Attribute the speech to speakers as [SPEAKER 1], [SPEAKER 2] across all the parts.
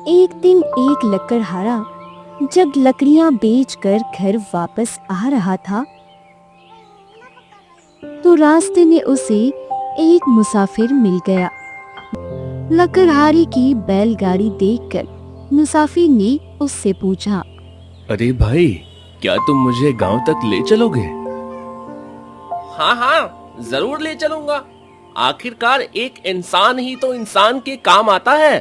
[SPEAKER 1] एक दिन एक लकड़हारा जब लकड़ियां बेचकर घर वापस आ रहा था तो रास्ते में उसे एक मुसाफिर मिल गया। लकड़हारे की बैलगाड़ी देखकर मुसाफिर ने उससे पूछा,
[SPEAKER 2] अरे भाई, क्या तुम मुझे गांव तक ले चलोगे?
[SPEAKER 3] हाँ हाँ, जरूर ले चलूंगा। आखिरकार एक इंसान ही तो इंसान के काम आता है।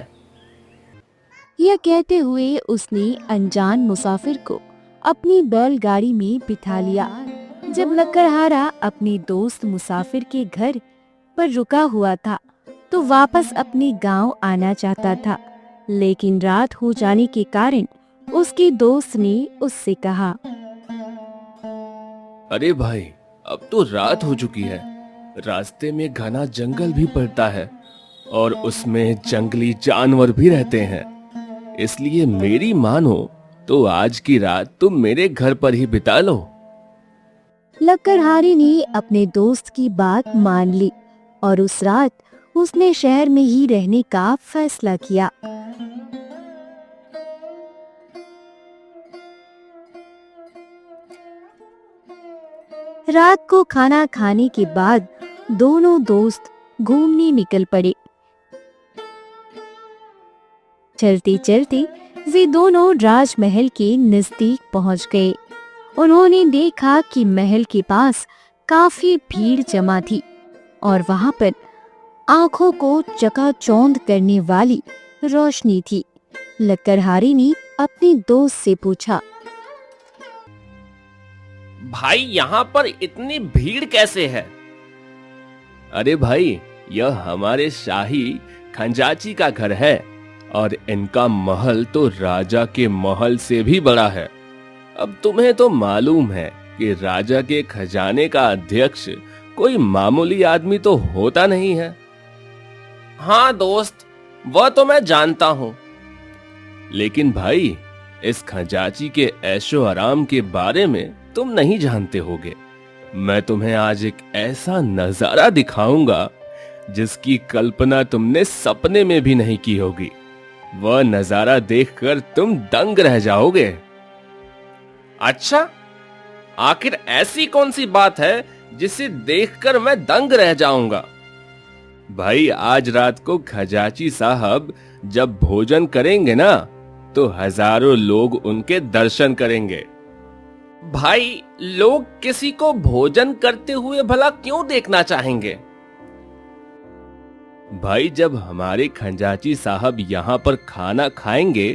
[SPEAKER 1] यह कहते हुए उसने अनजान मुसाफिर को अपनी बैलगाड़ी में बिठा लिया। जब लकड़हारा अपने दोस्त मुसाफिर के घर पर रुका हुआ था तो वापस अपने गांव आना चाहता था, लेकिन रात हो जाने के कारण उसके दोस्त ने उससे कहा,
[SPEAKER 2] अरे भाई, अब तो रात हो चुकी है। रास्ते में घना जंगल भी पड़ता है और उसमें जंगली जानवर भी रहते हैं। इसलिए मेरी मानो तो आज की रात तुम मेरे घर पर ही बिता लो।
[SPEAKER 1] लकड़हारे ने अपने दोस्त की बात मान ली और उस रात उसने शहर में ही रहने का फैसला किया। रात को खाना खाने के बाद दोनों दोस्त घूमने निकल पड़े। चलते चलते वे दोनों राजमहल के नजदीक पहुंच गए। उन्होंने देखा कि महल के पास काफी भीड़ जमा थी और वहां पर आंखों को चकाचौंध करने वाली रोशनी थी। लकड़हारे ने अपने दोस्त से पूछा,
[SPEAKER 3] भाई, यहाँ पर इतनी भीड़ कैसे है?
[SPEAKER 2] अरे भाई, यह हमारे शाही खंजाची का घर है और इनका महल तो राजा के महल से भी बड़ा है। अब तुम्हें तो मालूम है कि राजा के खजाने का अध्यक्ष कोई मामूली आदमी तो होता नहीं है।
[SPEAKER 3] हाँ दोस्त, वह तो मैं जानता हूँ।
[SPEAKER 2] लेकिन भाई, इस खजाची के ऐशो आराम के बारे में तुम नहीं जानते होगे। मैं तुम्हें आज एक ऐसा नजारा दिखाऊंगा जिसकी कल्पना तुमने सपने में भी नहीं की होगी। वह नजारा देखकर तुम दंग रह जाओगे।
[SPEAKER 3] अच्छा, आखिर ऐसी कौन सी बात है जिसे देखकर मैं दंग रह जाऊंगा?
[SPEAKER 2] भाई, आज रात को खजाची साहब जब भोजन करेंगे ना, तो हजारों लोग उनके दर्शन करेंगे।
[SPEAKER 3] भाई, लोग किसी को भोजन करते हुए भला क्यों देखना चाहेंगे?
[SPEAKER 2] भाई, जब हमारे खंजाची साहब यहाँ पर खाना खाएंगे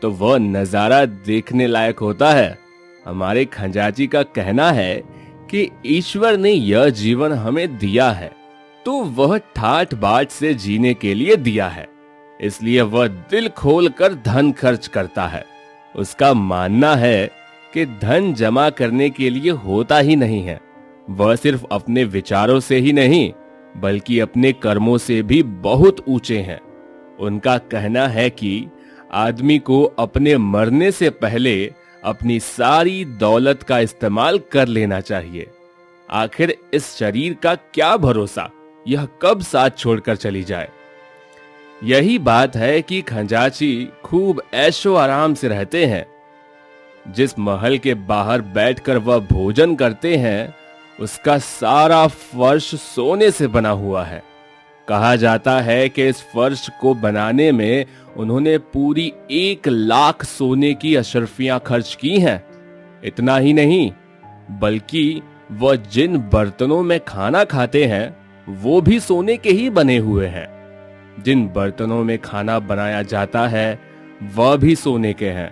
[SPEAKER 2] तो वह नजारा देखने लायक होता है। हमारे खंजाची का कहना है कि ईश्वर ने यह जीवन हमें दिया है तो वह ठाठ बाट से जीने के लिए दिया है, इसलिए वह दिल खोल कर धन खर्च करता है। उसका मानना है कि धन जमा करने के लिए होता ही नहीं है, वह सिर्फ अपने विचारों से ही नहीं बल्कि अपने कर्मों से भी बहुत ऊंचे हैं। उनका कहना है कि आदमी को अपने मरने से पहले अपनी सारी दौलत का इस्तेमाल कर लेना चाहिए। आखिर इस शरीर का क्या भरोसा, यह कब साथ छोड़कर चली जाए। यही बात है कि खंजाची खूब ऐशो आराम से रहते हैं। जिस महल के बाहर बैठकर वह भोजन करते हैं उसका सारा फर्श सोने से बना हुआ है। कहा जाता है कि इस फर्श को बनाने में उन्होंने पूरी 1 लाख सोने की अशर्फियां खर्च की हैं। इतना ही नहीं, बल्कि वह जिन बर्तनों में खाना खाते हैं वो भी सोने के ही बने हुए हैं। जिन बर्तनों में खाना बनाया जाता है वह भी सोने के हैं।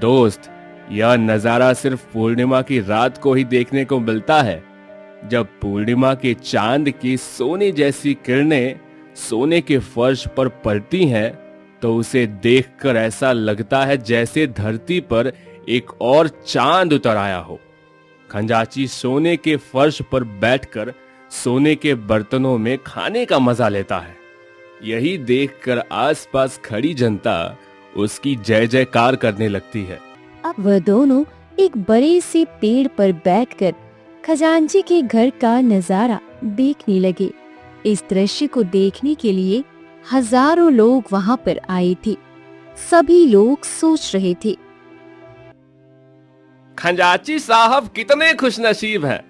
[SPEAKER 2] दोस्त, यह नजारा सिर्फ पूर्णिमा की रात को ही देखने को मिलता है। जब पूर्णिमा के चांद की सोने जैसी किरणें सोने के फर्श पर पड़ती हैं तो उसे देखकर ऐसा लगता है जैसे धरती पर एक और चांद उतर आया हो। खंजाची सोने के फर्श पर बैठकर सोने के बर्तनों में खाने का मजा लेता है। यही देखकर आसपास खड़ी जनता उसकी जय जयकार करने लगती है।
[SPEAKER 1] अब वह दोनों एक बड़े से पेड़ पर बैठकर खजांची के घर का नजारा देखने लगे। इस दृश्य को देखने के लिए हजारों लोग वहां पर आए थे। सभी लोग सोच रहे थे।
[SPEAKER 2] खंजाची साहब कितने खुशनसीब हैं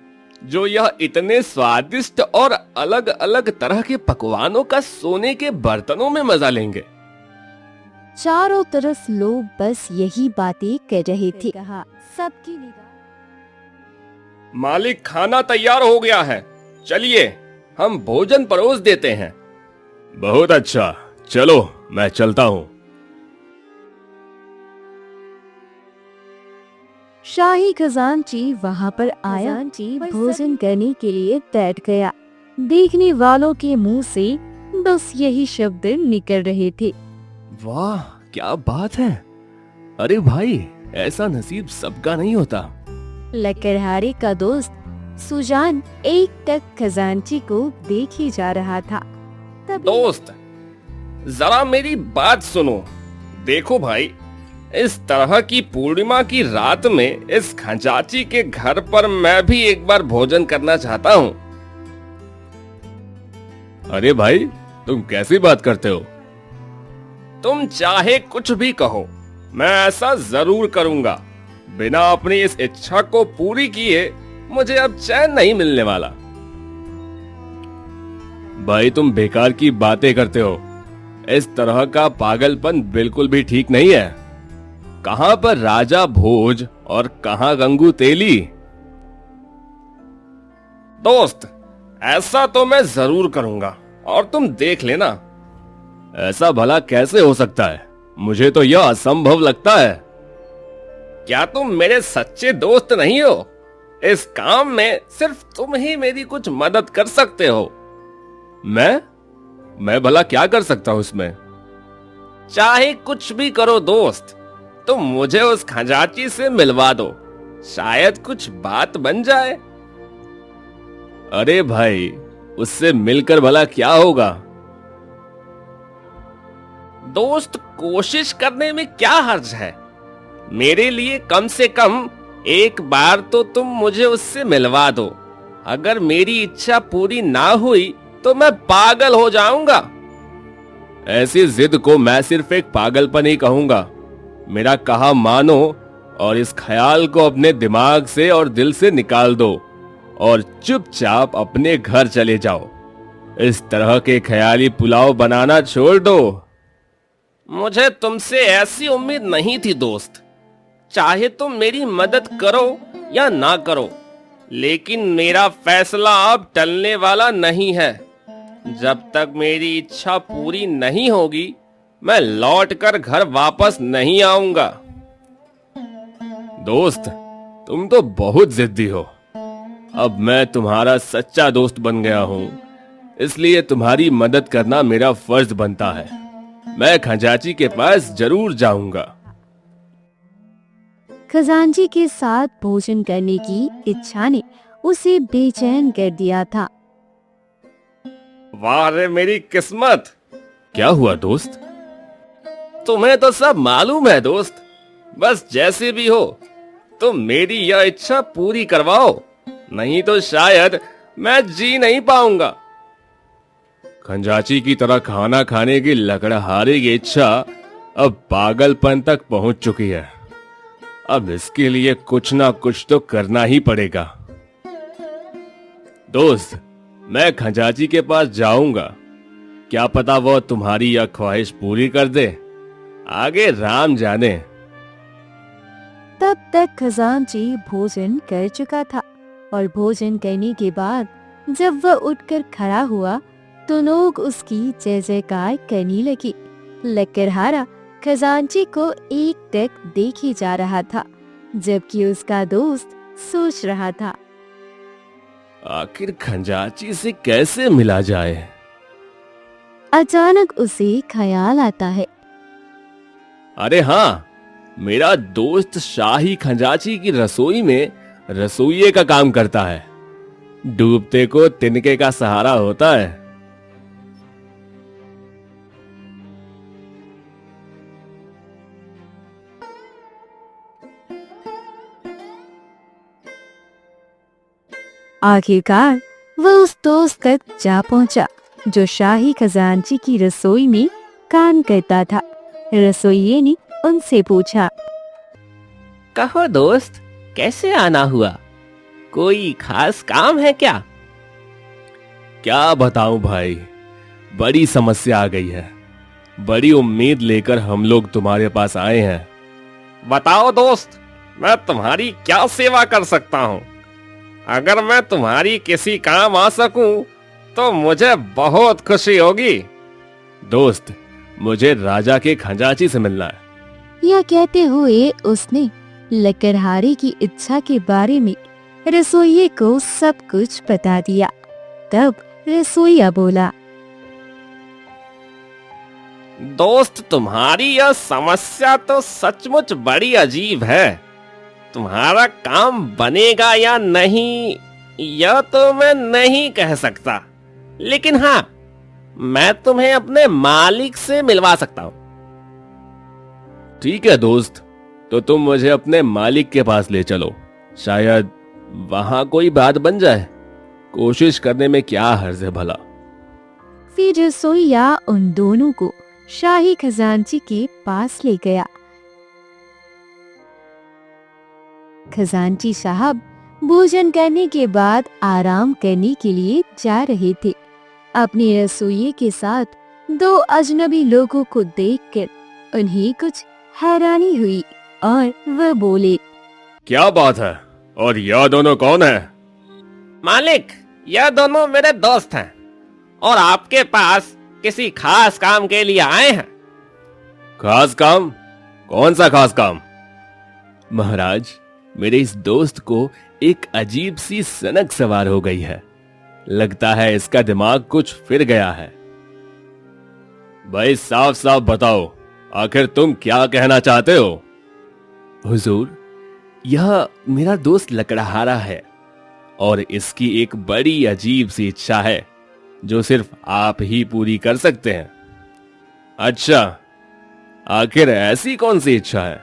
[SPEAKER 2] जो यह इतने स्वादिष्ट और अलग अलग तरह के पकवानों का सोने के बर्तनों में मजा लेंगे।
[SPEAKER 1] चारों तरफ लोग बस यही बातें कर रहे थे। सबकी निगाह
[SPEAKER 2] मालिक, खाना तैयार हो गया है, चलिए हम भोजन परोस देते हैं। बहुत अच्छा, चलो मैं चलता हूँ।
[SPEAKER 1] शाही खजांची वहां पर आया, भोजन करने के लिए बैठ गया। देखने वालों के मुंह से बस यही शब्द निकल रहे थे।
[SPEAKER 2] वाह क्या बात है! अरे भाई, ऐसा नसीब सबका नहीं होता।
[SPEAKER 1] लकड़हारे का दोस्त सुजान एक टक खजांची को देख ही जा रहा था।
[SPEAKER 3] दोस्त, जरा मेरी बात सुनो। देखो भाई, इस तरह की पूर्णिमा की रात में इस खंजाची के घर पर मैं भी एक बार भोजन करना चाहता हूँ।
[SPEAKER 2] अरे भाई, तुम कैसी बात करते हो?
[SPEAKER 3] तुम चाहे कुछ भी कहो, मैं ऐसा जरूर करूंगा। बिना अपनी इस इच्छा को पूरी किए मुझे अब चैन नहीं मिलने वाला।
[SPEAKER 2] भाई, तुम बेकार की बातें करते हो। इस तरह का पागलपन बिल्कुल भी ठीक नहीं है। कहां पर राजा भोज और कहां गंगू तेली?
[SPEAKER 3] दोस्त, ऐसा तो मैं जरूर करूंगा और तुम देख लेना।
[SPEAKER 2] ऐसा भला कैसे हो सकता है? मुझे तो यह असंभव लगता है।
[SPEAKER 3] क्या तुम मेरे सच्चे दोस्त नहीं हो? इस काम में सिर्फ तुम ही मेरी कुछ मदद कर सकते हो।
[SPEAKER 2] मैं भला क्या कर सकता हूं इसमें?
[SPEAKER 3] चाहे कुछ भी करो दोस्त, तुम मुझे उस खजांची से मिलवा दो, शायद कुछ बात बन जाए।
[SPEAKER 2] अरे भाई, उससे मिलकर भला क्या होगा?
[SPEAKER 3] दोस्त, कोशिश करने में क्या हर्ज है? मेरे लिए कम से कम एक बार तो तुम मुझे उससे मिलवा दो। अगर मेरी इच्छा पूरी ना हुई तो मैं पागल हो जाऊंगा।
[SPEAKER 2] ऐसी जिद को मैं सिर्फ एक पागलपन ही कहूंगा। मेरा कहा मानो और इस ख्याल को अपने दिमाग से और दिल से निकाल दो और चुपचाप अपने घर चले जाओ। इस तरह के ख्याली पुलाव बनाना छोड़ दो।
[SPEAKER 3] मुझे तुमसे ऐसी उम्मीद नहीं थी दोस्त। चाहे तुम मेरी मदद करो या ना करो, लेकिन मेरा फैसला अब टलने वाला नहीं है। जब तक मेरी इच्छा पूरी नहीं होगी, मैं लौटकर घर वापस नहीं आऊंगा।
[SPEAKER 2] दोस्त, तुम तो बहुत जिद्दी हो। अब मैं तुम्हारा सच्चा दोस्त बन गया हूं, इसलिए तुम्हारी मदद करना मेरा फर्ज बनता है। मैं खजांची के पास जरूर जाऊंगा।
[SPEAKER 1] खजांची के साथ भोजन करने की इच्छा ने उसे बेचैन कर दिया था।
[SPEAKER 3] वाह रे मेरी किस्मत!
[SPEAKER 2] क्या हुआ दोस्त?
[SPEAKER 3] तुम्हें तो सब मालूम है दोस्त। बस जैसे भी हो, तुम मेरी यह इच्छा पूरी करवाओ, नहीं तो शायद मैं जी नहीं पाऊंगा।
[SPEAKER 2] खंजाची की तरह खाना खाने की लकड़हारे की इच्छा अब पागलपन तक पहुंच चुकी है। अब इसके लिए कुछ ना कुछ तो करना ही पड़ेगा। दोस्त, मैं खंजाची के पास जाऊंगा। क्या पता वो तुम्हारी यह ख्वाहिश पूरी कर दे। आगे राम जाने।
[SPEAKER 1] तब तक खजांची भोजन कर चुका था और भोजन करने के बाद जब वह उठकर खड़ा हुआ तो लोग उसकी जय जयकार करने लगे। लकड़हारा खजांची को एक टक देखे जा रहा था, जबकि उसका दोस्त सोच रहा था,
[SPEAKER 2] आखिर खंजाची से कैसे मिला जाए।
[SPEAKER 1] अचानक उसे ख्याल आता है।
[SPEAKER 2] अरे हाँ, मेरा दोस्त शाही खंजाची की रसोई में रसोइये का काम करता है। डूबते को तिनके का सहारा होता है।
[SPEAKER 1] आखिरकार वह उस दोस्त तक जा पहुंचा जो शाही खजांची की रसोई में काम करता था। रसोइये ने उनसे पूछा।
[SPEAKER 3] कहो दोस्त, कैसे आना हुआ? कोई खास काम है क्या?
[SPEAKER 2] क्या बताऊं भाई, बड़ी समस्या आ गई है। बड़ी उम्मीद लेकर हम लोग तुम्हारे पास आए हैं।
[SPEAKER 3] बताओ दोस्त, मैं तुम्हारी क्या सेवा कर सकता हूँ? अगर मैं तुम्हारी किसी काम आ सकूं तो मुझे बहुत खुशी होगी।
[SPEAKER 2] दोस्त, मुझे राजा के खजांची से मिलना है।
[SPEAKER 1] यह कहते हुए उसने लकड़हारे की इच्छा के बारे में रसोइये को सब कुछ बता दिया। तब रसोइया बोला।
[SPEAKER 3] दोस्त, तुम्हारी यह समस्या तो सचमुच बड़ी अजीब है। तुम्हारा काम बनेगा या नहीं, यह तो मैं नहीं कह सकता, लेकिन हाँ, मैं तुम्हें अपने मालिक से मिलवा सकता हूँ।
[SPEAKER 2] ठीक है दोस्त, तो तुम मुझे अपने मालिक के पास ले चलो। शायद वहां कोई बात बन जाए। कोशिश करने में क्या हर्ज है भला।
[SPEAKER 1] फिर रसोइया उन दोनों को शाही खजांची के पास ले गया। खजांची साहब भोजन करने के बाद आराम करने के लिए जा रहे थे। अपने रसोइये के साथ दो अजनबी लोगों को देखकर उन्हें कुछ हैरानी हुई और वह बोले।
[SPEAKER 2] क्या बात है, और यह दोनों कौन है?
[SPEAKER 3] मालिक, यह दोनों मेरे दोस्त हैं और आपके पास किसी खास काम के लिए आए हैं।
[SPEAKER 2] खास काम? कौन सा खास काम? महाराज, मेरे इस दोस्त को एक अजीब सी सनक सवार हो गई है। लगता है इसका दिमाग कुछ फिर गया है। भाई साफ साफ बताओ, आखिर तुम क्या कहना चाहते हो? हुजूर, यह मेरा दोस्त लकड़हारा है और इसकी एक बड़ी अजीब सी इच्छा है जो सिर्फ आप ही पूरी कर सकते हैं। अच्छा, आखिर ऐसी कौन सी इच्छा है?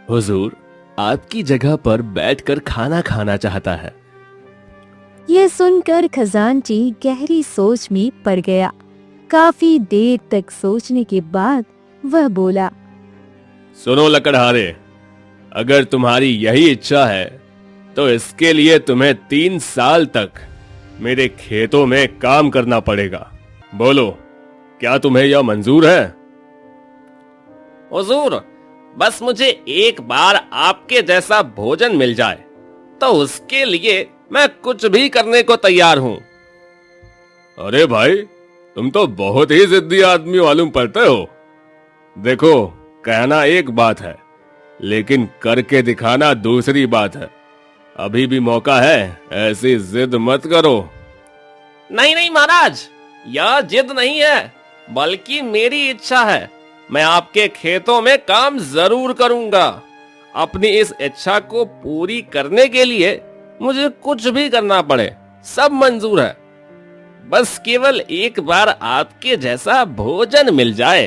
[SPEAKER 2] हुजूर, आपकी जगह पर बैठकर खाना खाना चाहता है।
[SPEAKER 1] यह सुनकर खजांची गहरी सोच में पड़ गया। काफी देर तक सोचने के बाद वह बोला।
[SPEAKER 2] सुनो लकड़हारे, अगर तुम्हारी यही इच्छा है तो इसके लिए तुम्हें 3 साल तक मेरे खेतों में काम करना पड़ेगा। बोलो, क्या तुम्हें यह मंजूर है?
[SPEAKER 3] हुजूर, बस मुझे एक बार आपके जैसा भोजन मिल जाए तो उसके लिए मैं कुछ भी करने को तैयार हूँ।
[SPEAKER 2] अरे भाई, तुम तो बहुत ही जिद्दी आदमी मालूम पड़ते हो। देखो, कहना एक बात है, लेकिन करके दिखाना दूसरी बात है। अभी भी मौका है, ऐसी जिद मत करो।
[SPEAKER 3] नहीं नहीं महाराज, यह जिद नहीं है, बल्कि मेरी इच्छा है। मैं आपके खेतों में काम जरूर करूंगा। अपनी इस इच्छा को पूरी करने के लिए मुझे कुछ भी करना पड़े, सब मंजूर है। बस केवल एक बार आपके जैसा भोजन मिल जाए।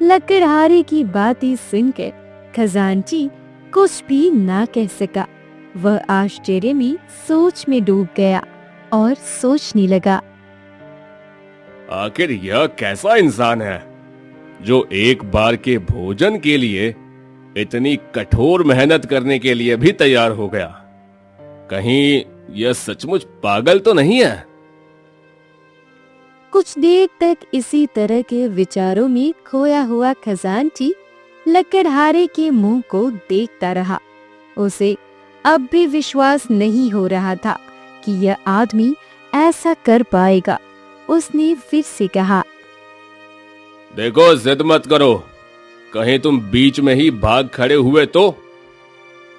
[SPEAKER 1] लकड़हारे की बातें सुनकर खजांची कुछ भी ना कह सका। वह आश्चर्य में सोच में डूब गया और सोचने लगा।
[SPEAKER 2] आखिर यह कैसा इंसान है जो एक बार के भोजन के लिए इतनी कठोर मेहनत करने के लिए भी तैयार हो गया? कहीं यह सचमुच पागल तो नहीं है?
[SPEAKER 1] कुछ देर तक इसी तरह के विचारों में खोया हुआ खजांची लकड़हारे के मुंह को देखता रहा। उसे अब भी विश्वास नहीं हो रहा था कि यह आदमी ऐसा कर पाएगा। उसने फिर से कहा।
[SPEAKER 2] देखो, जिद मत करो, कहीं तुम बीच में ही भाग खड़े हुए तो?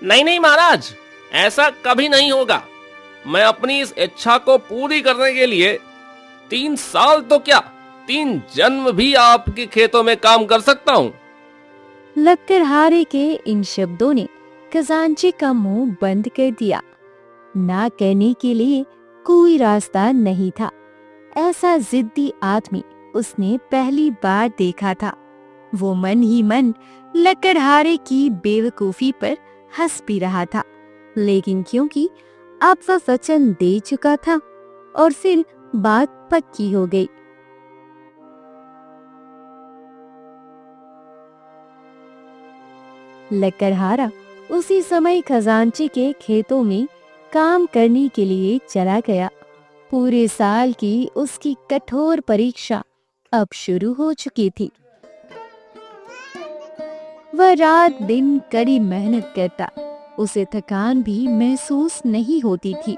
[SPEAKER 3] नहीं नहीं महाराज, ऐसा कभी नहीं होगा। मैं अपनी इस इच्छा को पूरी करने के लिए 3 साल तो क्या, 3 जन्म भी आपके खेतों में काम कर सकता हूँ।
[SPEAKER 1] लकड़हारे के इन शब्दों ने खजांची का मुंह बंद कर दिया। ना कहने के लिए कोई रास्ता नहीं था। ऐसा जिद्दी आदमी उसने पहली बार देखा था। वो मन ही मन लकड़हारे की बेवकूफी पर हंस भी रहा था, लेकिन क्योंकि अब वह वचन दे चुका था और फिर बात पक्की हो गई। लकड़हारा उसी समय खजांची के खेतों में काम करने के लिए चला गया। पूरे साल की उसकी कठोर परीक्षा अब शुरू हो चुकी थी। वह रात दिन कड़ी मेहनत करता, उसे थकान भी महसूस नहीं होती थी।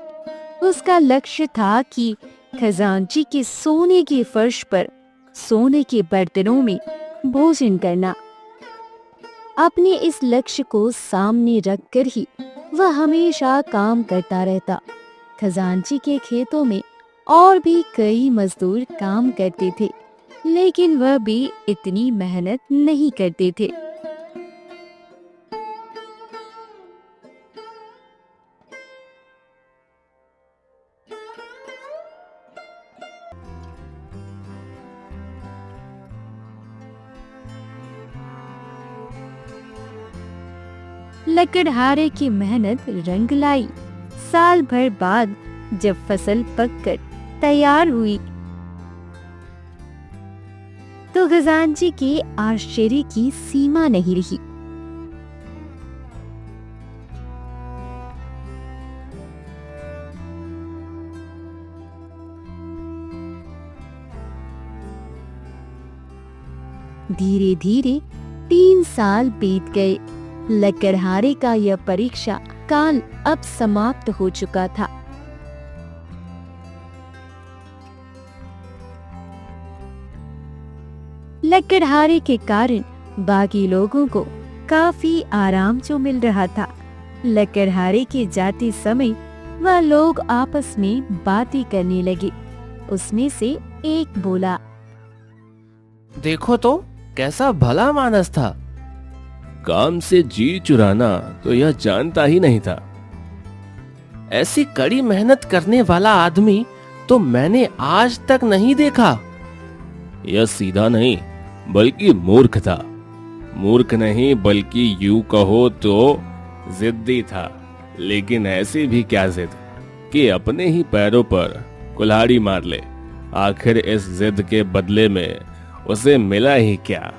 [SPEAKER 1] उसका लक्ष्य था कि खजांची के सोने के फर्श पर सोने के बर्तनों में भोजन करना। अपने इस लक्ष्य को सामने रखकर ही वह हमेशा काम करता रहता। खजांची के खेतों में और भी कई मजदूर काम करते थे, लेकिन वह भी इतनी मेहनत नहीं करते थे। लकड़हारे की मेहनत रंग लाई। साल भर बाद जब फसल पककर तैयार हुई तो खजांची के आश्चर्य की सीमा नहीं रही। धीरे धीरे 3 साल बीत गए। लकड़हारे का यह परीक्षा काल अब समाप्त हो चुका था। लकड़हारे के कारण बाकी लोगों को काफी आराम जो मिल रहा था। लकड़हारे के जाते समय वह लोग आपस में बातें करने लगे। उसमें से एक बोला,
[SPEAKER 2] देखो तो कैसा भला मानस था। काम से जी चुराना तो यह जानता ही नहीं था। ऐसी कड़ी मेहनत करने वाला आदमी तो मैंने आज तक नहीं देखा। यह सीधा नहीं बल्कि मूर्ख था। मूर्ख नहीं बल्कि यूं कहो तो जिद्दी था। लेकिन ऐसी भी क्या जिद कि अपने ही पैरों पर कुल्हाड़ी मार ले। आखिर इस जिद के बदले में उसे मिला ही क्या?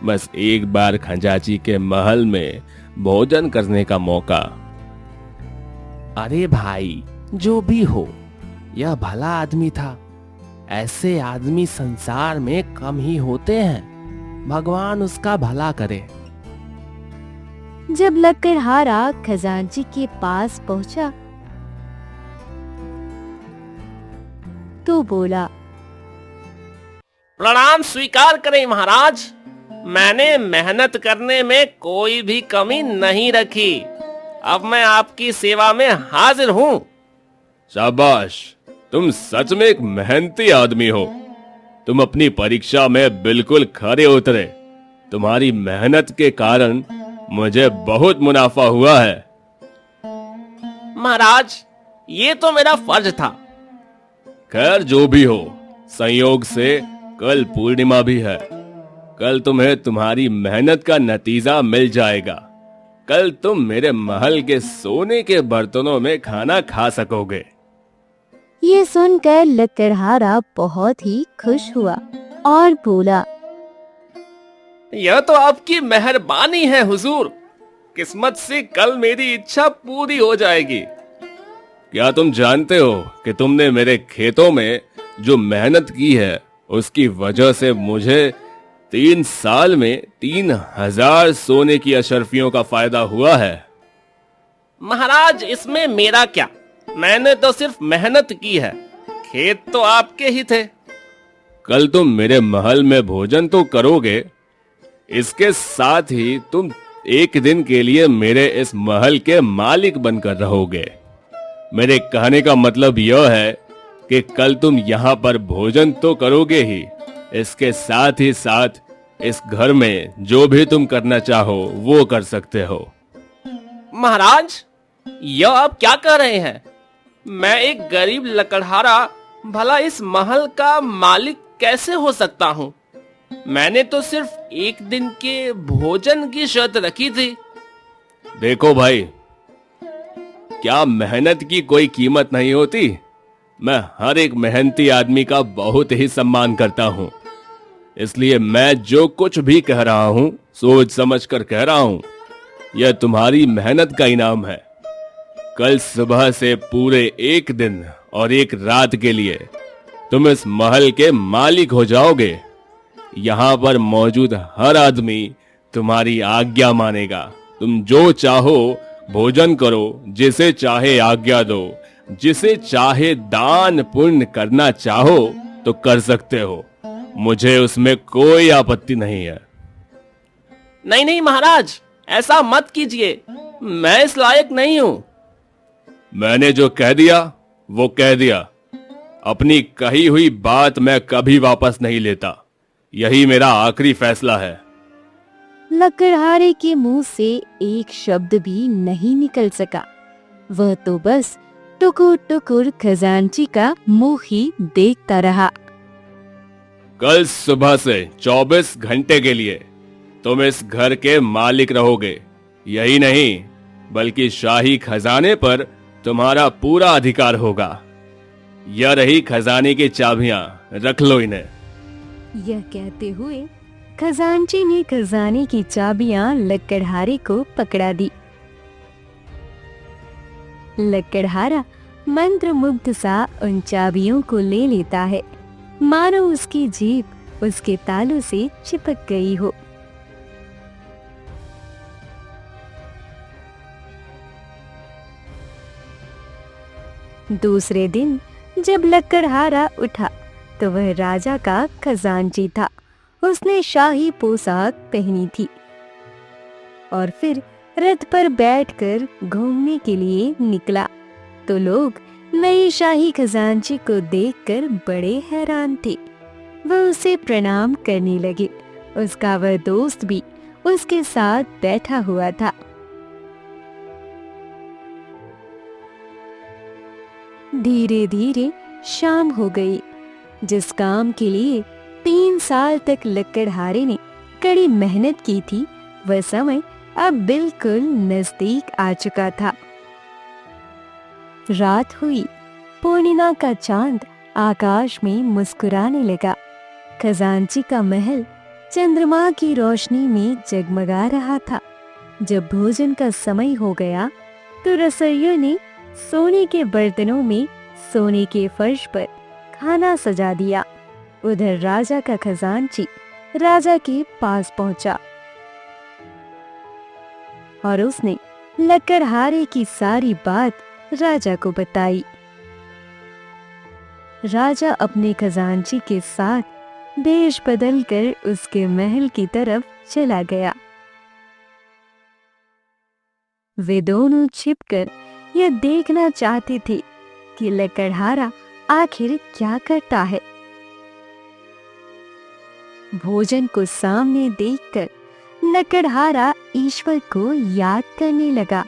[SPEAKER 2] बस एक बार खजांची के महल में भोजन करने का मौका। अरे भाई, जो भी हो, यह भला आदमी था। ऐसे आदमी संसार में कम ही होते हैं। भगवान उसका भला करे।
[SPEAKER 1] जब लकड़हारा खजांची के पास पहुंचा तो बोला,
[SPEAKER 3] प्रणाम स्वीकार करें महाराज। मैंने मेहनत करने में कोई भी कमी नहीं रखी। अब मैं आपकी सेवा में हाजिर हूँ।
[SPEAKER 2] शाबाश, तुम सच में एक मेहनती आदमी हो। तुम अपनी परीक्षा में बिल्कुल खरे उतरे। तुम्हारी मेहनत के कारण मुझे बहुत मुनाफा हुआ है।
[SPEAKER 3] महाराज, ये तो मेरा फर्ज था।
[SPEAKER 2] खैर जो भी हो, संयोग से कल पूर्णिमा भी है। कल तुम्हें तुम्हारी मेहनत का नतीजा मिल जाएगा। कल तुम मेरे महल के सोने के बर्तनों में खाना खा सकोगे।
[SPEAKER 1] ये सुनकर लकड़हारा बहुत ही खुश हुआ और बोला,
[SPEAKER 3] यह तो आपकी मेहरबानी है हुजूर। किस्मत से कल मेरी इच्छा पूरी हो जाएगी।
[SPEAKER 2] क्या तुम जानते हो कि तुमने मेरे खेतों में जो मेहनत की है उसकी वजह से मुझे 3 साल में 3000 सोने की अशर्फियों का फायदा हुआ है।
[SPEAKER 3] महाराज, इसमें मेरा क्या? मैंने तो सिर्फ मेहनत की है। खेत तो आपके ही थे।
[SPEAKER 2] कल तुम मेरे महल में भोजन तो करोगे, इसके साथ ही तुम एक दिन के लिए मेरे इस महल के मालिक बनकर रहोगे। मेरे कहने का मतलब यह है कि कल तुम यहाँ पर भोजन तो करोगे ही, इसके साथ ही साथ इस घर में जो भी तुम करना चाहो वो कर सकते हो।
[SPEAKER 3] महाराज, यह आप क्या कह रहे हैं? मैं एक गरीब लकड़हारा भला इस महल का मालिक कैसे हो सकता हूँ? मैंने तो सिर्फ एक दिन के भोजन की शर्त रखी थी।
[SPEAKER 2] देखो भाई, क्या मेहनत की कोई कीमत नहीं होती? मैं हर एक मेहनती आदमी का बहुत ही सम्मान करता हूँ। इसलिए मैं जो कुछ भी कह रहा हूँ सोच समझ कर कह रहा हूँ। यह तुम्हारी मेहनत का इनाम है। कल सुबह से पूरे एक दिन और एक रात के लिए तुम इस महल के मालिक हो जाओगे। यहाँ पर मौजूद हर आदमी तुम्हारी आज्ञा मानेगा। तुम जो चाहो भोजन करो, जिसे चाहे आज्ञा दो, जिसे चाहे दान पुण्य करना चाहो तो कर सकते हो। मुझे उसमें कोई आपत्ति नहीं है।
[SPEAKER 3] नहीं नहीं महाराज, ऐसा मत कीजिए, मैं इस लायक नहीं हूं।
[SPEAKER 2] मैंने जो कह दिया वो कह दिया। अपनी कही हुई बात मैं कभी वापस नहीं लेता। यही मेरा आखिरी फैसला है।
[SPEAKER 1] लकड़हारे के मुंह से एक शब्द भी नहीं निकल सका। वह तो बस टुकुर टुकुर खजांची का मुंह ही देखता रहा।
[SPEAKER 2] कल सुबह से 24 घंटे के लिए तुम इस घर के मालिक रहोगे। यही नहीं बल्कि शाही खजाने पर तुम्हारा पूरा अधिकार होगा। यह रही खजाने की चाबियां, रख लो इन्हें।
[SPEAKER 1] यह कहते हुए खजांची ने खजाने की चाबियां लकड़हारे को पकड़ा दी। लकड़हारा मंत्रमुग्ध सा उन चाबियों को ले लेता है, मानो उसकी जीभ उसके तालू से चिपक गई हो। दूसरे दिन जब लकड़हारा उठा तो वह राजा का खजांची था। उसने शाही पोशाक पहनी थी और फिर रथ पर बैठकर घूमने के लिए निकला। तो लोग नई शाही खजांची को देखकर बड़े हैरान थे। वह उसे प्रणाम करने लगे। उसका वह दोस्त भी उसके साथ बैठा हुआ था। धीरे धीरे शाम हो गई। जिस काम के लिए 3 साल तक लकड़हारे ने कड़ी मेहनत की थी, वह समय अब बिल्कुल नजदीक आ चुका था। रात हुई। पूर्णिमा का चांद आकाश में मुस्कुराने लगा। खजांची का महल चंद्रमा की रोशनी में जगमगा रहा था। जब भोजन का समय हो गया तो रसोइयों ने सोने के बर्तनों में सोने के फर्श पर खाना सजा दिया। उधर राजा का खजांची राजा के पास पहुंचा और उसने लकड़हारे की सारी बात राजा को बताई। राजा अपने खजांची के साथ भेष बदलकर उसके महल की तरफ चला गया। वे दोनों छिपकर यह देखना चाहते थे कि लकड़हारा आखिर क्या करता है। भोजन को सामने देखकर लकड़हारा ईश्वर को याद करने लगा।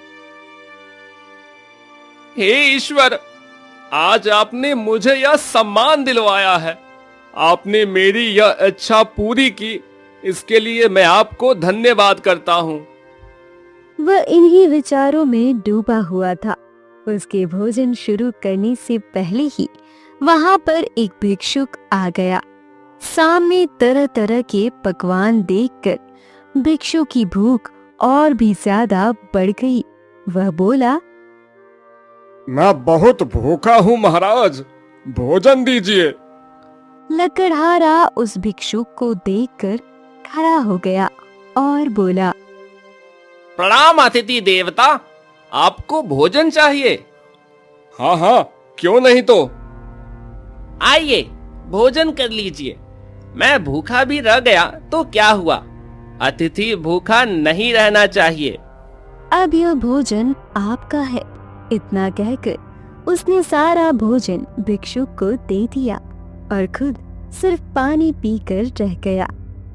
[SPEAKER 3] हे ईश्वर, आज आपने मुझे यह सम्मान दिलवाया है। आपने मेरी यह इच्छा पूरी की, इसके लिए मैं आपको धन्यवाद करता हूँ।
[SPEAKER 1] वह इन्हीं विचारों में डूबा हुआ था। उसके भोजन शुरू करने से पहले ही वहां पर एक भिक्षुक आ गया। सामने तरह तरह के पकवान देखकर भिक्षु की भूख और भी ज्यादा बढ़ गई। वह बोला,
[SPEAKER 3] मैं बहुत भूखा हूँ महाराज, भोजन दीजिए।
[SPEAKER 1] लकड़हारा उस भिक्षुक को देखकर खड़ा हो गया और बोला,
[SPEAKER 3] प्रणाम अतिथि देवता, आपको भोजन चाहिए? हाँ हाँ, क्यों नहीं तो। आइए भोजन कर लीजिए। मैं भूखा भी रह गया तो क्या हुआ, अतिथि भूखा नहीं रहना चाहिए।
[SPEAKER 1] अब यह भोजन आपका है। इतना कहकर उसने सारा भोजन भिक्षुक को दे दिया और खुद सिर्फ पानी पीकर रह गया।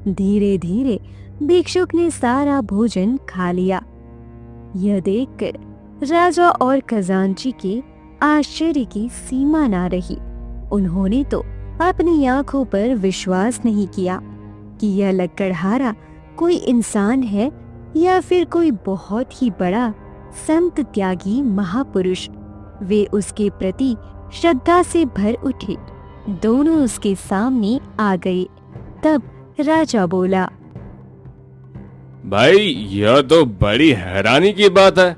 [SPEAKER 1] धीरे धीरे भिक्षुक ने सारा भोजन खा लिया। यह देखकर राजा और खजांची के आश्चर्य की सीमा ना रही। उन्होंने तो अपनी आंखों पर विश्वास नहीं किया कि यह लकड़हारा कोई इंसान है या फिर कोई बहुत ही बड़ा संत त्यागी महापुरुष। वे उसके प्रति श्रद्धा से भर उठे। दोनों उसके सामने आ गए। तब राजा बोला,
[SPEAKER 2] भाई यह तो बड़ी हैरानी की बात है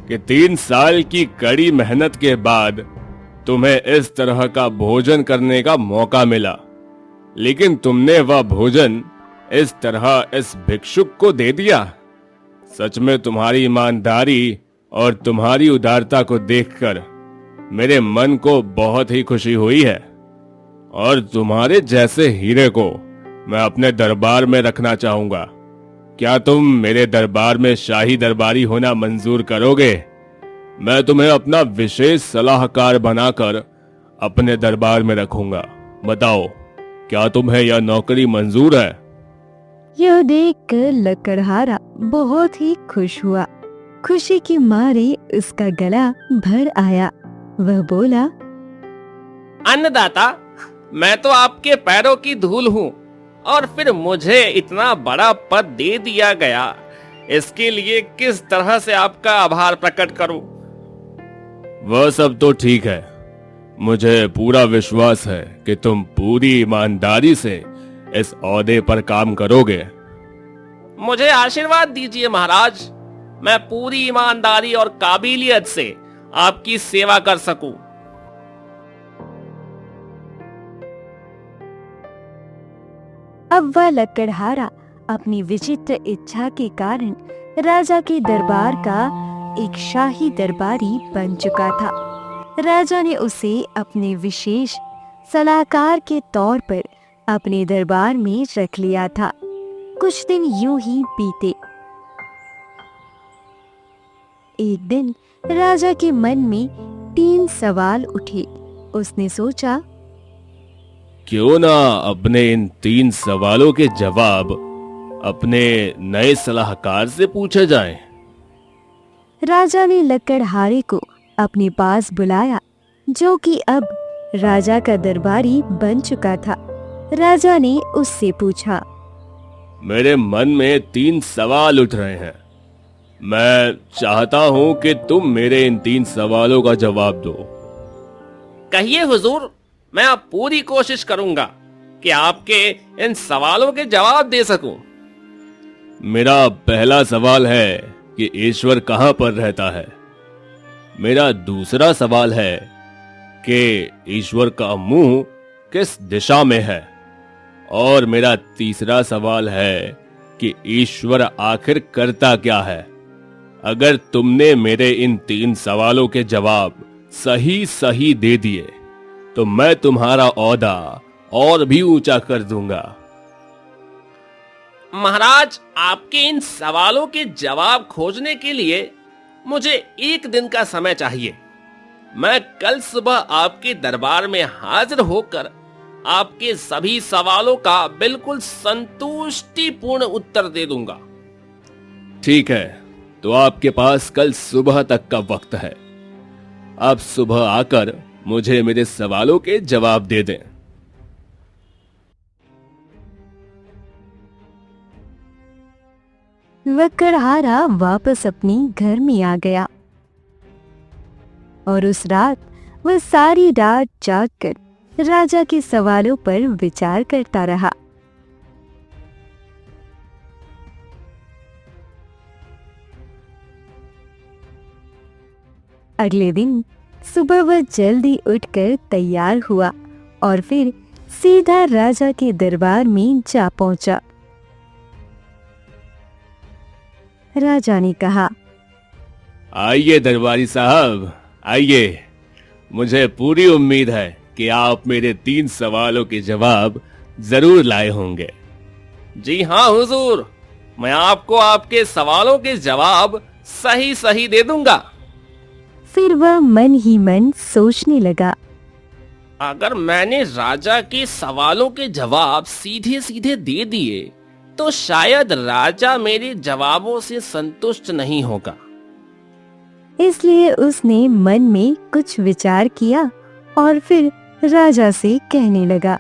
[SPEAKER 2] कि 3 साल की कड़ी मेहनत के बाद तुम्हें इस तरह का भोजन करने का मौका मिला, लेकिन तुमने वह भोजन इस तरह इस भिक्षुक को दे दिया। सच में तुम्हारी ईमानदारी और तुम्हारी उदारता को देखकर मेरे मन को बहुत ही खुशी हुई है, और तुम्हारे जैसे हीरे को मैं अपने दरबार में रखना चाहूंगा। क्या तुम मेरे दरबार में शाही दरबारी होना मंजूर करोगे? मैं तुम्हें अपना विशेष सलाहकार बनाकर अपने दरबार में रखूंगा। बताओ, क्या तुम्हें यह नौकरी मंजूर है?
[SPEAKER 1] यह देखकर लकड़हारा बहुत ही खुश हुआ। खुशी के मारे उसका गला भर आया। वह बोला,
[SPEAKER 3] अन्नदाता, मैं तो आपके पैरों की धूल हूँ, और फिर मुझे इतना बड़ा पद दे दिया गया। इसके लिए किस तरह से आपका आभार प्रकट करूं?
[SPEAKER 2] वह सब तो ठीक है। मुझे पूरा विश्वास है कि तुम पूरी ईमानदारी से इस ओहदे पर काम करोगे।
[SPEAKER 3] मुझे आशीर्वाद दीजिए महाराज, मैं पूरी ईमानदारी और काबिलियत से आपकी सेवा कर सकूं।
[SPEAKER 1] अब वह लकड़हारा अपनी विचित्र इच्छा के कारण राजा के दरबार का एक शाही दरबारी बन चुका था। राजा ने उसे अपने विशेष सलाहकार के तौर पर अपने दरबार में रख लिया था। कुछ दिन यूं ही बीते। एक दिन राजा के मन में 3 सवाल उठे। उसने सोचा,
[SPEAKER 2] क्यों ना अपने इन 3 सवालों के जवाब अपने नए सलाहकार से पूछे जाएं।
[SPEAKER 1] राजा ने लकड़हारे को अपने पास बुलाया, जो कि अब राजा का दरबारी बन चुका था। राजा ने उससे पूछा,
[SPEAKER 2] मेरे मन में 3 सवाल उठ रहे हैं। मैं चाहता हूं कि तुम मेरे इन 3 सवालों का जवाब दो।
[SPEAKER 3] कहिए हुजूर, मैं अब पूरी कोशिश करूंगा कि आपके इन सवालों के जवाब दे सकूं।
[SPEAKER 2] मेरा पहला सवाल है कि ईश्वर कहां पर रहता है। मेरा दूसरा सवाल है कि ईश्वर का मुंह किस दिशा में है। और मेरा तीसरा सवाल है कि ईश्वर आखिर करता क्या है। अगर तुमने मेरे इन 3 सवालों के जवाब सही सही दे दिए तो मैं तुम्हारा ओहदा और भी ऊंचा कर दूंगा।
[SPEAKER 3] महाराज, आपके इन सवालों के जवाब खोजने के लिए मुझे 1 दिन का समय चाहिए। मैं कल सुबह आपके दरबार में हाजिर होकर आपके सभी सवालों का बिल्कुल संतुष्टिपूर्ण उत्तर दे दूंगा।
[SPEAKER 2] ठीक है, तो आपके पास कल सुबह तक का वक्त है। आप सुबह आकर मुझे मेरे सवालों के जवाब दे दें।
[SPEAKER 1] लकड़हारा वापस अपने घर में आ गया और उस रात वह सारी रात जागकर राजा के सवालों पर विचार करता रहा। अगले दिन सुबह वह जल्दी उठकर तैयार हुआ और फिर सीधा राजा के दरबार में जा पहुंचा। राजा ने कहा,
[SPEAKER 2] आइए दरबारी साहब, आइए। मुझे पूरी उम्मीद है कि आप मेरे 3 सवालों के जवाब जरूर लाए होंगे।
[SPEAKER 3] जी हाँ हुजूर, मैं आपको आपके सवालों के जवाब सही सही दे दूंगा।
[SPEAKER 1] फिर वह मन ही मन सोचने लगा,
[SPEAKER 3] अगर मैंने राजा के सवालों के जवाब सीधे सीधे दे दिए तो शायद राजा मेरे जवाबों से संतुष्ट नहीं होगा।
[SPEAKER 1] इसलिए उसने मन में कुछ विचार किया और फिर राजा से कहने लगा,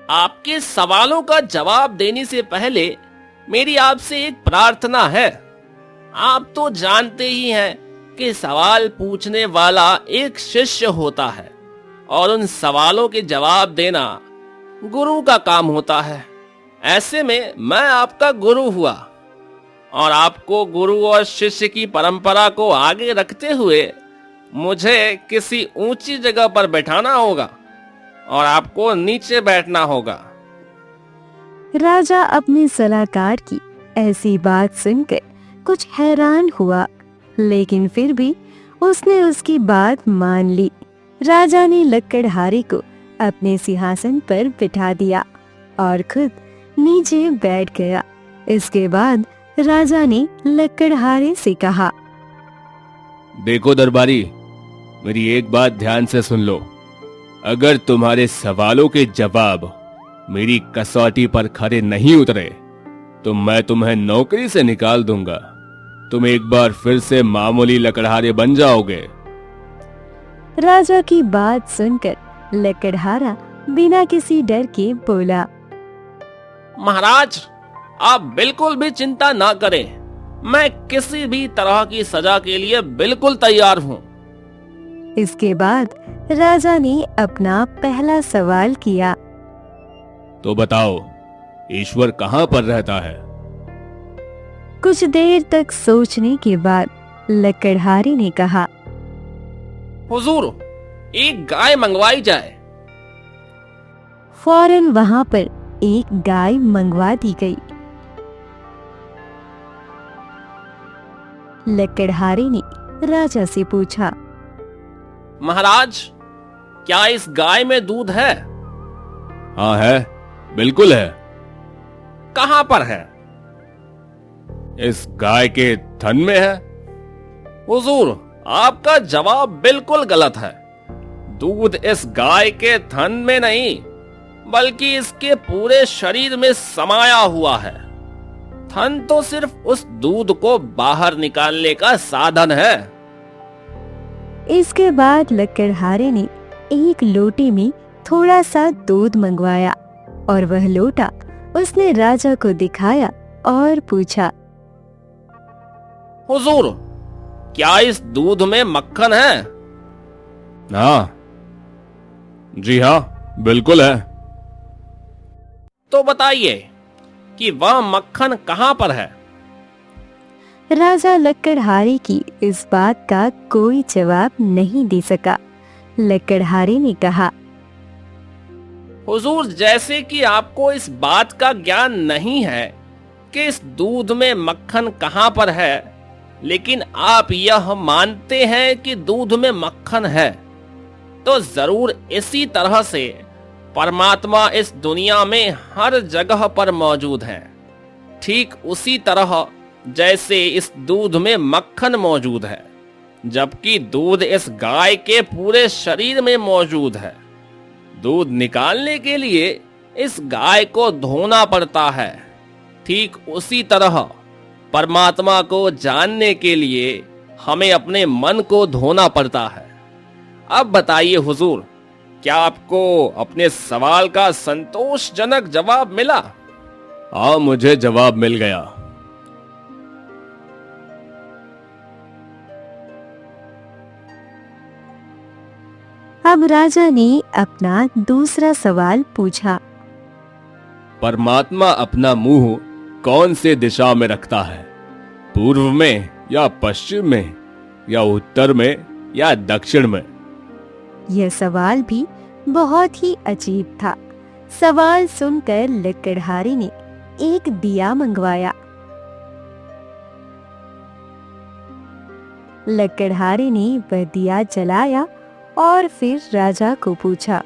[SPEAKER 3] आपके सवालों का जवाब देने से पहले मेरी आपसे एक प्रार्थना है। आप तो जानते ही हैं कि सवाल पूछने वाला एक शिष्य होता है और उन सवालों के जवाब देना गुरु का काम होता है। ऐसे में मैं आपका गुरु हुआ और आपको गुरु और शिष्य की परंपरा को आगे रखते हुए मुझे किसी ऊंची जगह पर बैठाना होगा और आपको नीचे बैठना होगा।
[SPEAKER 1] राजा अपने सलाहकार की ऐसी बात सुनकर कुछ हैरान हुआ, लेकिन फिर भी उसने उसकी बात मान ली। राजा ने लकड़हारे को अपने सिंहासन पर बिठा दिया और खुद नीचे बैठ गया। इसके बाद राजा ने लकड़हारे से कहा,
[SPEAKER 2] देखो दरबारी, मेरी एक बात ध्यान से सुन लो। अगर तुम्हारे सवालों के जवाब मेरी कसौटी पर खरे नहीं उतरे तो मैं तुम्हें नौकरी से निकाल दूंगा। तुम एक बार फिर से मामूली लकड़हारे बन जाओगे।
[SPEAKER 1] राजा की बात सुनकर लकड़हारा बिना किसी डर के बोला,
[SPEAKER 3] महाराज, आप बिल्कुल भी चिंता ना करें। मैं किसी भी तरह की सजा के लिए बिल्कुल तैयार हूँ।
[SPEAKER 1] इसके बाद राजा ने अपना पहला सवाल किया,
[SPEAKER 2] तो बताओ, ईश्वर कहाँ पर रहता है?
[SPEAKER 1] कुछ देर तक सोचने के बाद लकड़हारे ने कहा,
[SPEAKER 3] हुजूर, एक गाय मंगवाई जाए।
[SPEAKER 1] फौरन वहां पर एक गाय मंगवा दी गई। लकड़हारे ने राजा से पूछा,
[SPEAKER 3] महाराज, क्या इस गाय में दूध है?
[SPEAKER 2] हाँ है, बिल्कुल है।
[SPEAKER 3] कहाँ पर है?
[SPEAKER 2] इस गाय के थन में है।
[SPEAKER 3] हुजूर, आपका जवाब बिल्कुल गलत है। दूध इस गाय के थन में नहीं, बल्कि इसके पूरे शरीर में समाया हुआ है। थन तो सिर्फ उस दूध को बाहर निकालने का साधन है।
[SPEAKER 1] इसके बाद लकड़हारे ने एक लोटे में थोड़ा सा दूध मंगवाया और वह लोटा उसने राजा को दिखाया और पूछा,
[SPEAKER 3] हुजूर, क्या इस दूध में मक्खन है?
[SPEAKER 2] हाँ, जी हाँ, बिल्कुल है।
[SPEAKER 3] तो बताइए कि वह मक्खन कहाँ पर है?
[SPEAKER 1] राजा लकड़हारे की इस बात का कोई जवाब नहीं दे सका। लकड़हारे ने कहा,
[SPEAKER 3] हुजूर, जैसे कि आपको इस बात का ज्ञान नहीं है कि इस दूध में मक्खन कहाँ पर है, लेकिन आप यह मानते हैं कि दूध में मक्खन है, तो जरूर इसी तरह से परमात्मा इस दुनिया में हर जगह पर मौजूद है। ठीक उसी तरह जैसे इस दूध में मक्खन मौजूद है, जबकि दूध इस गाय के पूरे शरीर में मौजूद है। दूध निकालने के लिए इस गाय को धोना पड़ता है। ठीक उसी तरह परमात्मा को जानने के लिए हमें अपने मन को धोना पड़ता है। अब बताइए हुजूर, क्या आपको अपने सवाल का संतोषजनक जवाब मिला?
[SPEAKER 2] हाँ, मुझे जवाब मिल गया।
[SPEAKER 1] अब राजा ने अपना दूसरा सवाल पूछा,
[SPEAKER 2] परमात्मा अपना मुंह कौन से दिशा में रखता है? पूर्व में या पश्चिम में या उत्तर में या दक्षिण में?
[SPEAKER 1] यह सवाल भी बहुत ही अजीब था। सवाल सुनकर लकड़हारे ने एक दिया मंगवाया। लकड़हारे ने वह दिया जलाया और फिर राजा को पूछा,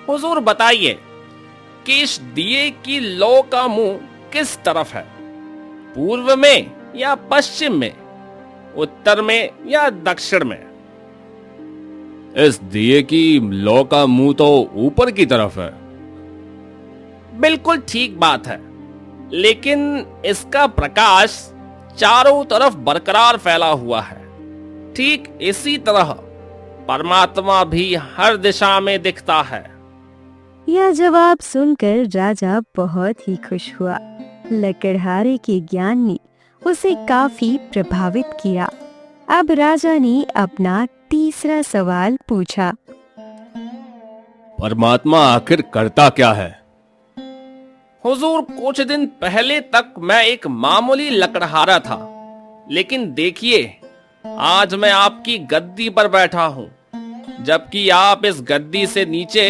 [SPEAKER 3] हुजूर, बताइए कि इस दिए की लौ का मुंह किस तरफ है? पूर्व में या पश्चिम में, उत्तर में या दक्षिण में?
[SPEAKER 2] इस दिए की लौ का मुंह तो ऊपर की तरफ है।
[SPEAKER 3] बिल्कुल ठीक बात है, लेकिन इसका प्रकाश चारों तरफ बरकरार फैला हुआ है। ठीक इसी तरह परमात्मा भी हर दिशा में दिखता है।
[SPEAKER 1] यह जवाब सुनकर राजा बहुत ही खुश हुआ। लकड़हारे के ज्ञान ने उसे काफी प्रभावित किया। अब राजा ने अपना तीसरा सवाल पूछा,
[SPEAKER 2] परमात्मा आखिर करता क्या है?
[SPEAKER 3] हुजूर, कुछ दिन पहले तक मैं एक मामूली लकड़हारा था, लेकिन देखिए, आज मैं आपकी गद्दी पर बैठा हूँ, जबकि आप इस गद्दी से नीचे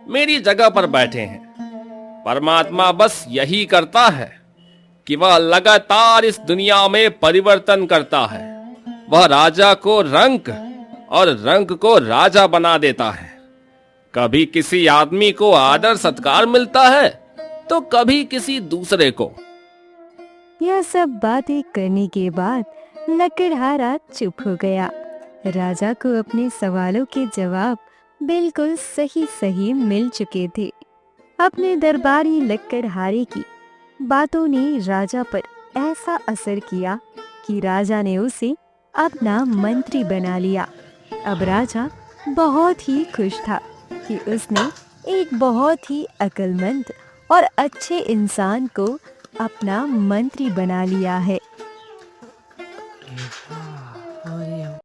[SPEAKER 3] मेरी जगह पर बैठे हैं। परमात्मा बस यही करता है कि वह लगातार इस दुनिया में परिवर्तन करता है। वह राजा को रंक और रंक को राजा बना देता है। कभी किसी आदमी को आदर सत्कार मिलता है तो कभी किसी दूसरे को।
[SPEAKER 1] यह सब बातें करने के बाद लकड़हारा चुप हो गया। राजा को अपने सवालों के जवाब बिल्कुल सही सही मिल चुके थे। अपने दरबारी लकड़हारे की बातों ने राजा पर ऐसा असर किया कि राजा ने उसे अपना मंत्री बना लिया। अब राजा बहुत ही खुश था कि उसने एक बहुत ही अक्लमंद और अच्छे इंसान को अपना मंत्री बना लिया है।